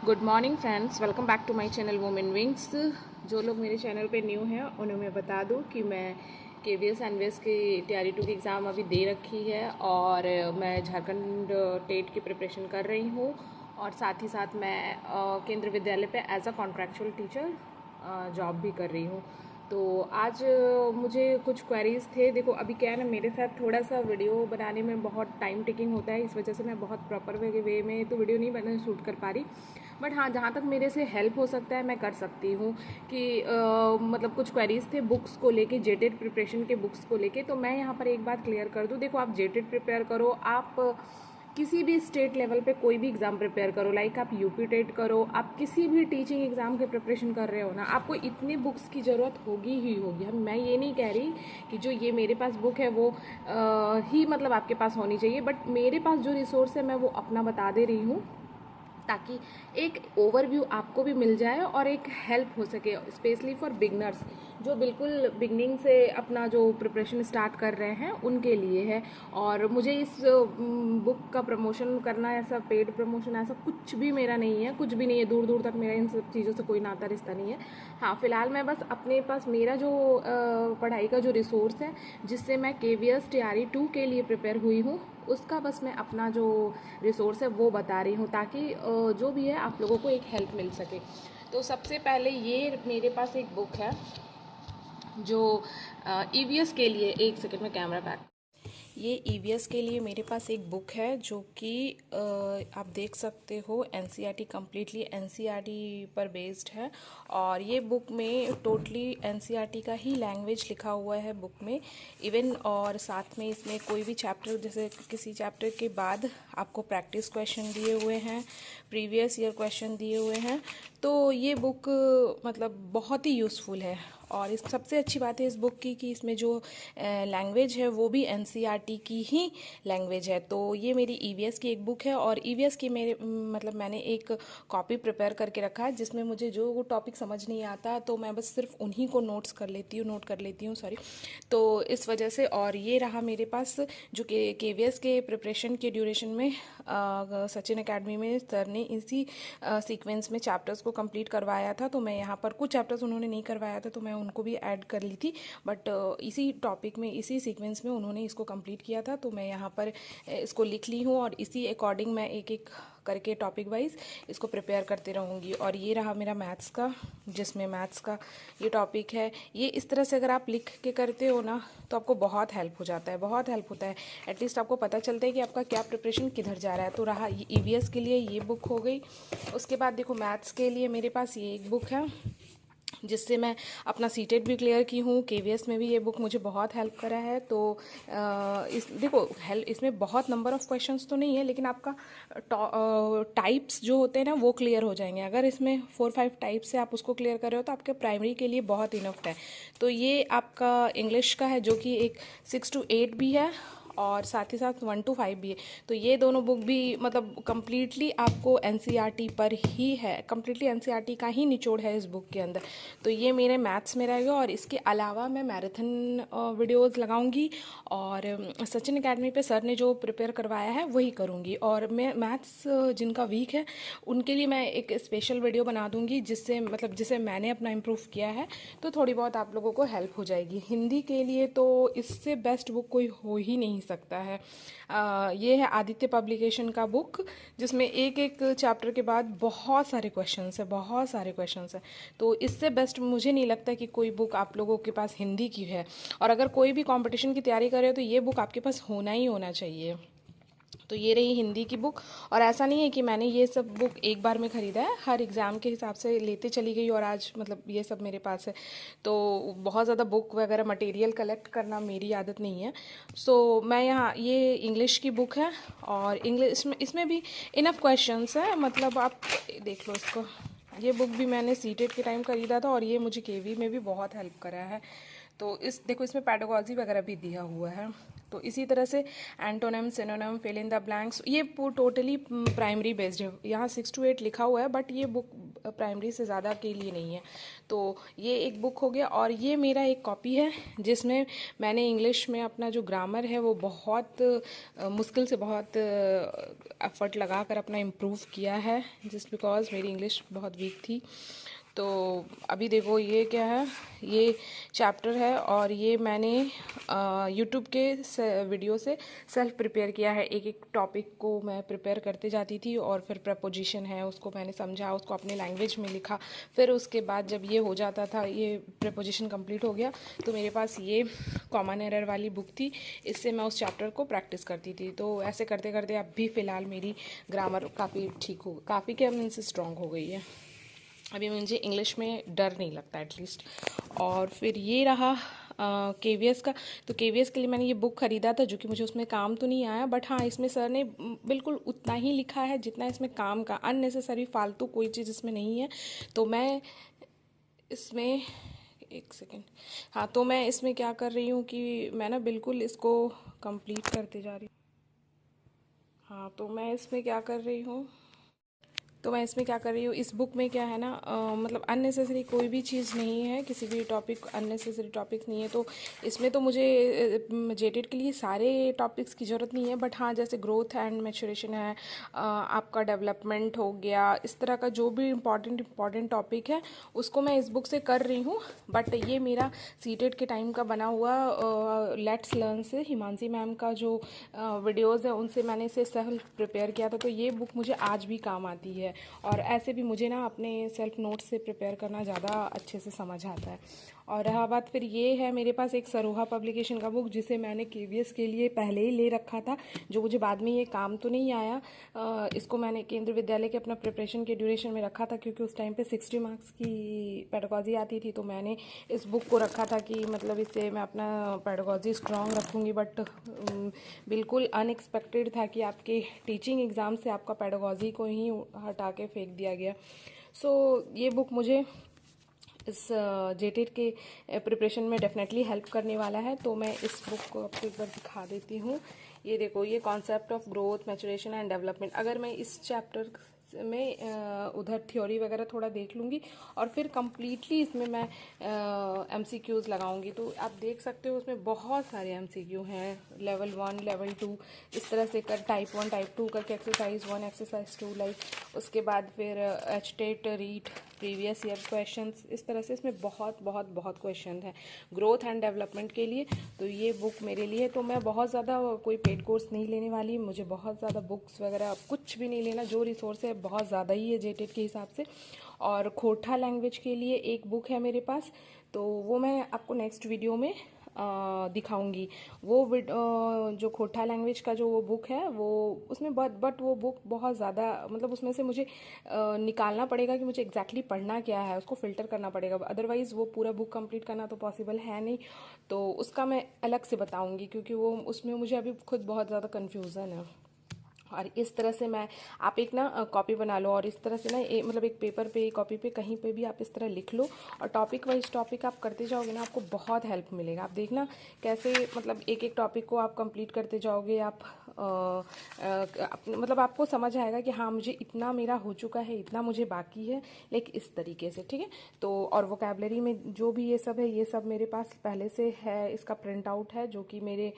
Good morning friends, welcome back to my channel Women Wings. जो लोग मेरे channel पे न्यू हैं उन्हें मैं बता दूं कि मैं केवीएस एनवीएस की टीआरई 2 की एग्ज़ाम अभी दे रखी है और मैं झारखंड टेट की प्रिपरेशन कर रही हूँ और साथ ही साथ मैं केंद्र विद्यालय पे as a contractual teacher job भी कर रही हूँ। तो आज मुझे कुछ क्वेरीज़ थे। देखो अभी क्या है ना, मेरे साथ थोड़ा सा वीडियो बनाने में बहुत टाइम टेकिंग होता है, इस वजह से मैं बहुत प्रॉपर वे में तो वीडियो नहीं बना शूट कर पा रही। बट हाँ, जहाँ तक मेरे से हेल्प हो सकता है मैं कर सकती हूँ कि मतलब कुछ क्वेरीज थे बुक्स को लेके, जेटेड प्रिपरेशन के बुक्स को लेके। तो मैं यहाँ पर एक बात क्लियर कर दूँ, देखो आप जेटेड प्रिपेयर करो, आप किसी भी स्टेट लेवल पे कोई भी एग्ज़ाम प्रिपेयर करो, लाइक आप यूपी टेट करो, आप किसी भी टीचिंग एग्ज़ाम के प्रिपरेशन कर रहे हो ना, आपको इतनी बुक्स की ज़रूरत होगी ही होगी। हम मैं ये नहीं कह रही कि जो ये मेरे पास बुक है वो ही मतलब आपके पास होनी चाहिए, बट मेरे पास जो रिसोर्स है मैं वो अपना बता दे रही हूँ ताकि एक ओवरव्यू आपको भी मिल जाए और एक हेल्प हो सके, स्पेशली फॉर बिगनर्स जो बिल्कुल बिगनिंग से अपना जो प्रिपरेशन स्टार्ट कर रहे हैं उनके लिए है। और मुझे इस बुक का प्रमोशन करना, ऐसा पेड प्रमोशन ऐसा कुछ भी मेरा नहीं है, कुछ भी नहीं है, दूर दूर तक मेरा इन सब चीज़ों से कोई नाता रिश्ता नहीं है। हाँ, फिलहाल मैं बस अपने पास मेरा जो पढ़ाई का जो रिसोर्स है जिससे मैं केवीएस टीआरई 2 के लिए प्रिपेयर हुई हूँ, उसका बस मैं अपना जो रिसोर्स है वो बता रही हूँ ताकि जो भी है आप लोगों को एक हेल्प मिल सके। तो सबसे पहले ये मेरे पास एक बुक है जो ईवीएस के लिए, एक सेकंड में कैमरा बैक, ये ईवीएस के लिए मेरे पास एक बुक है जो कि आप देख सकते हो, एनसीईआरटी कम्प्लीटली एनसीईआरटी पर बेस्ड है। और ये बुक में टोटली एनसीईआरटी का ही लैंग्वेज लिखा हुआ है बुक में इवन। और साथ में इसमें कोई भी चैप्टर, जैसे किसी चैप्टर के बाद आपको प्रैक्टिस क्वेश्चन दिए हुए हैं, प्रीवियस ईयर क्वेश्चन दिए हुए हैं। तो ये बुक मतलब बहुत ही यूज़फुल है। और इस सबसे अच्छी बात है इस बुक की कि इसमें जो लैंग्वेज है वो भी एनसीईआरटी की ही लैंग्वेज है। तो ये मेरी ईवीएस की एक बुक है और ईवीएस की मेरे मतलब मैंने एक कॉपी प्रिपेयर करके रखा है जिसमें मुझे जो टॉपिक समझ नहीं आता तो मैं बस सिर्फ उन्हीं को नोट कर लेती हूँ सॉरी। तो इस वजह से, और ये रहा मेरे पास जो कि केवीएस के प्रिपरेशन के ड्यूरेशन में सचिन एकेडमी में सर ने इसी सीक्वेंस में चैप्टर्स को कंप्लीट करवाया था। तो मैं यहाँ पर कुछ चैप्टर्स उन्होंने नहीं करवाया था तो मैं उनको भी ऐड कर ली थी, बट इसी टॉपिक में, इसी सीक्वेंस में उन्होंने इसको कंप्लीट किया था। तो मैं यहाँ पर इसको लिख ली हूँ और इसी अकॉर्डिंग मैं एक एक करके टॉपिक वाइज इसको प्रिपेयर करते रहूँगी। और ये रहा मेरा मैथ्स का, जिसमें मैथ्स का ये टॉपिक है। ये इस तरह से अगर आप लिख के करते हो ना तो आपको बहुत हेल्प हो जाता है, बहुत हेल्प होता है। एटलीस्ट आपको पता चलता है कि आपका क्या प्रिपरेशन किधर जा रहा है। तो रहा ईवीएस के लिए ये बुक हो गई। उसके बाद देखो मैथ्स के लिए मेरे पास ये एक बुक है जिससे मैं अपना सीटेट भी क्लियर की हूँ। केवीएस में भी ये बुक मुझे बहुत हेल्प करा है। तो इस देखो हेल्प, इसमें बहुत नंबर ऑफ़ क्वेश्चंस तो नहीं है लेकिन आपका टाइप्स जो होते हैं ना वो क्लियर हो जाएंगे। अगर इसमें 4-5 टाइप्स से आप उसको क्लियर कर रहे हो तो आपके प्राइमरी के लिए बहुत इनफ है। तो ये आपका इंग्लिश का है जो कि एक 6 to 8 भी है और साथ ही साथ 1 to 5 भी है। तो ये दोनों बुक भी मतलब कम्प्लीटली आपको एनसीईआरटी पर ही है, कम्प्लीटली एनसीईआरटी का ही निचोड़ है इस बुक के अंदर। तो ये मेरे मैथ्स में रहेगा और इसके अलावा मैं मैराथन वीडियोज़ लगाऊंगी और सचिन एकेडमी पे सर ने जो प्रिपेयर करवाया है वही करूँगी। और मैं मैथ्स जिनका वीक है उनके लिए मैं एक स्पेशल वीडियो बना दूँगी जिससे मतलब जिसे मैंने अपना इम्प्रूव किया है, तो थोड़ी बहुत आप लोगों को हेल्प हो जाएगी। हिंदी के लिए तो इससे बेस्ट बुक कोई हो ही नहीं सकता है। ये है आदित्य पब्लिकेशन का बुक जिसमें एक एक चैप्टर के बाद बहुत सारे क्वेश्चंस है, बहुत सारे क्वेश्चंस है। तो इससे बेस्ट मुझे नहीं लगता कि कोई बुक आप लोगों के पास हिंदी की है। और अगर कोई भी कंपटीशन की तैयारी कर रहे हो तो ये बुक आपके पास होना ही होना चाहिए। तो ये रही हिंदी की बुक। और ऐसा नहीं है कि मैंने ये सब बुक एक बार में ख़रीदा है, हर एग्ज़ाम के हिसाब से लेते चली गई और आज मतलब ये सब मेरे पास है। तो बहुत ज़्यादा बुक वगैरह मटेरियल कलेक्ट करना मेरी आदत नहीं है। सो मैं यहाँ, ये इंग्लिश की बुक है और इंग्लिश में इसमें भी इनफ क्वेश्चंस है, मतलब आप देख लो इसको। ये बुक भी मैंने सीटेट के टाइम ख़रीदा था और ये मुझे केवी में भी बहुत हेल्प करा है। तो इस देखो इसमें पैडागॉजी वगैरह भी दिया हुआ है। तो इसी तरह से antonym, synonym, fill in the blanks, ये टोटली प्राइमरी बेस्ड है। यहाँ 6 to 8 लिखा हुआ है बट ये बुक प्राइमरी से ज़्यादा के लिए नहीं है। तो ये एक बुक हो गया, और ये मेरा एक कॉपी है जिसमें मैंने इंग्लिश में अपना जो ग्रामर है वो बहुत मुश्किल से बहुत एफर्ट लगा कर अपना इम्प्रूव किया है, जस्ट बिकॉज मेरी इंग्लिश बहुत वीक थी। तो अभी देखो ये क्या है, ये चैप्टर है, और ये मैंने यूट्यूब के वीडियो से सेल्फ प्रिपेयर किया है। एक एक टॉपिक को मैं प्रिपेयर करते जाती थी, और फिर प्रपोजिशन है उसको मैंने समझा, उसको अपने लैंग्वेज में लिखा। फिर उसके बाद जब ये हो जाता था, ये प्रपोजिशन कंप्लीट हो गया, तो मेरे पास ये कॉमन एरर वाली बुक थी, इससे मैं उस चैप्टर को प्रैक्टिस करती थी। तो ऐसे करते करते अब भी फ़िलहाल मेरी ग्रामर काफ़ी ठीक हो, काफ़ी क्या मीन्स स्ट्रॉन्ग हो गई है। अभी मुझे इंग्लिश में डर नहीं लगता एटलीस्ट। और फिर ये रहा केवीएस का। तो केवीएस के लिए मैंने ये बुक ख़रीदा था, जो कि मुझे उसमें काम तो नहीं आया, बट हाँ इसमें सर ने बिल्कुल उतना ही लिखा है जितना इसमें काम का, अननेसेसरी फालतू कोई चीज़ इसमें नहीं है। तो मैं इसमें एक सेकेंड, हाँ तो मैं इसमें क्या कर रही हूँ कि मैं ना बिल्कुल इसको कंप्लीट करते जा रही हूँ। हाँ तो मैं इसमें क्या कर रही हूँ, इस बुक में क्या है ना, मतलब अननेसेसरी कोई भी चीज़ नहीं है, किसी भी टॉपिक अननेसेसरी टॉपिक्स नहीं है। तो इसमें तो मुझे जेटेड के लिए सारे टॉपिक्स की ज़रूरत नहीं है, बट हाँ जैसे ग्रोथ एंड मैच्योरेशन है, आपका डेवलपमेंट हो गया, इस तरह का जो भी इम्पॉर्टेंट टॉपिक है उसको मैं इस बुक से कर रही हूँ। बट ये मेरा सीटेड के टाइम का बना हुआ लेट्स लर्न से हिमांशी मैम का जो वीडियोज़ है उनसे मैंने इसे सेल्फ प्रिपेयर किया था। तो ये बुक मुझे आज भी काम आती है, और ऐसे भी मुझे ना अपने सेल्फ नोट्स से प्रिपेयर करना ज़्यादा अच्छे से समझ आता है। और रहा बात, फिर ये है मेरे पास एक सरोहा पब्लिकेशन का बुक, जिसे मैंने केवीएस के लिए पहले ही ले रखा था, जो मुझे बाद में ये काम तो नहीं आया। इसको मैंने केंद्रीय विद्यालय के अपना प्रिपरेशन के ड्यूरेशन में रखा था, क्योंकि उस टाइम पे 60 मार्क्स की पेडागॉजी आती थी। तो मैंने इस बुक को रखा था कि मतलब इससे मैं अपना पेडागॉजी स्ट्रॉन्ग रखूँगी। बट बिल्कुल अनएक्सपेक्टेड था कि आपके टीचिंग एग्ज़ाम से आपका पेडागॉजी को ही हटा के फेंक दिया गया। सो ये बुक मुझे इस जेटेड के प्रिपरेशन में डेफिनेटली हेल्प करने वाला है। तो मैं इस बुक को आपको एक बार दिखा देती हूँ। ये देखो, ये concept of growth, maturation and development. अगर मैं इस चैप्टर में उधर थ्योरी वगैरह थोड़ा देख लूँगी, और फिर कम्प्लीटली इसमें मैं एमसीक्यूज़ लगाऊंगी। तो आप देख सकते हो उसमें बहुत सारे एमसीक्यू हैं, लेवल 1, लेवल 2, इस तरह से कर टाइप 1, टाइप 2 करके एक्सरसाइज 1, एक्सरसाइज 2 लाइक। उसके बाद फिर HTET, read previous year questions, इस तरह से इसमें बहुत बहुत बहुत क्वेश्चन है ग्रोथ एंड डेवलपमेंट के लिए। तो ये बुक मेरे लिए, तो मैं बहुत ज़्यादा कोई पेड कोर्स नहीं लेने वाली, मुझे बहुत ज़्यादा बुक्स वगैरह कुछ भी नहीं लेना, जो रिसोर्स है बहुत ज़्यादा ही है जेटेड के हिसाब से। और खोरठा लैंग्वेज के लिए एक बुक है मेरे पास, तो वो मैं आपको नेक्स्ट वीडियो में दिखाऊंगी। वो जो खोरठा लैंग्वेज का जो वो बुक है वो उसमें बट वो बुक बहुत ज़्यादा, मतलब उसमें से मुझे निकालना पड़ेगा कि मुझे एग्जैक्टली पढ़ना क्या है, उसको फ़िल्टर करना पड़ेगा, अदरवाइज़ वो पूरा बुक कंप्लीट करना तो पॉसिबल है नहीं। तो उसका मैं अलग से बताऊंगी, क्योंकि वो उसमें मुझे अभी खुद बहुत ज़्यादा कन्फ्यूज़न है। और इस तरह से मैं, आप एक ना कॉपी बना लो, और इस तरह से ना मतलब एक पेपर पे, कॉपी पे, कहीं पे भी आप इस तरह लिख लो, और टॉपिक वाइज टॉपिक आप करते जाओगे ना, आपको बहुत हेल्प मिलेगा। आप देखना कैसे मतलब एक एक टॉपिक को आप कंप्लीट करते जाओगे, आप मतलब आपको समझ आएगा कि हाँ मुझे इतना मेरा हो चुका है, इतना मुझे बाकी है, लाइक इस तरीके से, ठीक है। तो और वोकैबलरी में जो भी ये सब है, ये सब मेरे पास पहले से है, इसका प्रिंट आउट है, जो कि मेरे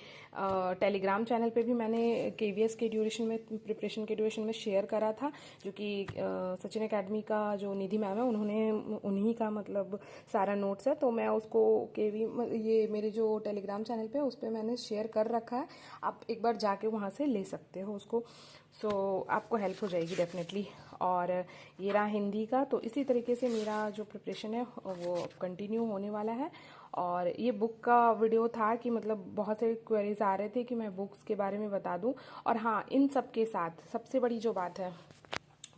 टेलीग्राम चैनल पे भी मैंने केवीएस के ड्यूरेशन में, प्रिपरेशन के ड्यूरेशन में शेयर करा था, जो कि सचिन एकेडमी का जो निधि मैम है उन्हीं का मतलब सारा नोट्स है। तो मैं उसको ये मेरे जो टेलीग्राम चैनल पे उस पर मैंने शेयर कर रखा है, आप एक बार जाके वहाँ से ले सकते हो उसको। सो आपको हेल्प हो जाएगी डेफिनेटली। और ये रहा हिंदी का, तो इसी तरीके से मेरा जो प्रिपरेशन है वो कंटिन्यू होने वाला है। और ये बुक का वीडियो था कि मतलब बहुत सारे क्वेरीज आ रहे थे कि मैं बुक्स के बारे में बता दूं। और हाँ, इन सब के साथ सबसे बड़ी जो बात है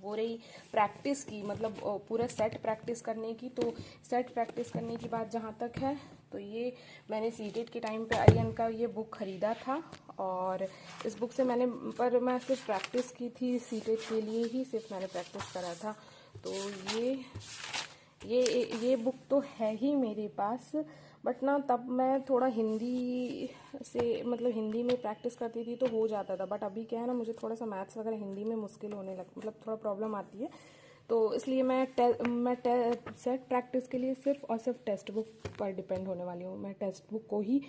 वो रही प्रैक्टिस की, मतलब पूरा सेट प्रैक्टिस करने की। तो सेट प्रैक्टिस करने की बात जहाँ तक है, तो ये मैंने सीटेट के टाइम पे आर्यन का ये बुक ख़रीदा था, और इस बुक से मैं सिर्फ प्रैक्टिस की थी, सीटेट के लिए ही सिर्फ मैंने प्रैक्टिस करा था। तो ये बुक तो है ही मेरे पास, बट ना तब मैं थोड़ा हिंदी से, मतलब हिंदी में प्रैक्टिस करती थी तो हो जाता था। बट अभी क्या है ना, मुझे थोड़ा सा मैथ्स वगैरह हिंदी में मुश्किल होने लग, मतलब थोड़ा प्रॉब्लम आती है। तो इसलिए मैं सेट प्रैक्टिस के लिए सिर्फ और सिर्फ टेक्स्ट बुक पर डिपेंड होने वाली हूँ। मैं टेक्स्ट बुक को ही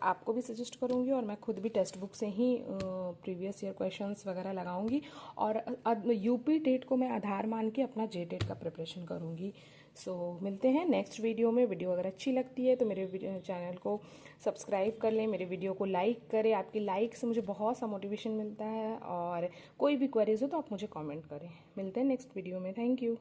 आपको भी सजेस्ट करूँगी, और मैं खुद भी टेक्स्ट बुक से ही प्रीवियस ईयर क्वेश्चंस वगैरह लगाऊंगी, और यूपी टेट को मैं आधार मान के अपना जे टेट का प्रिपरेशन करूँगी। सो मिलते हैं नेक्स्ट वीडियो में। वीडियो अगर अच्छी लगती है तो मेरे चैनल को सब्सक्राइब कर लें, मेरे वीडियो को लाइक करें। आपकी लाइक से मुझे बहुत सा मोटिवेशन मिलता है, और कोई भी क्वेरीज हो तो आप मुझे कमेंट करें। मिलते हैं नेक्स्ट वीडियो में। Thank you.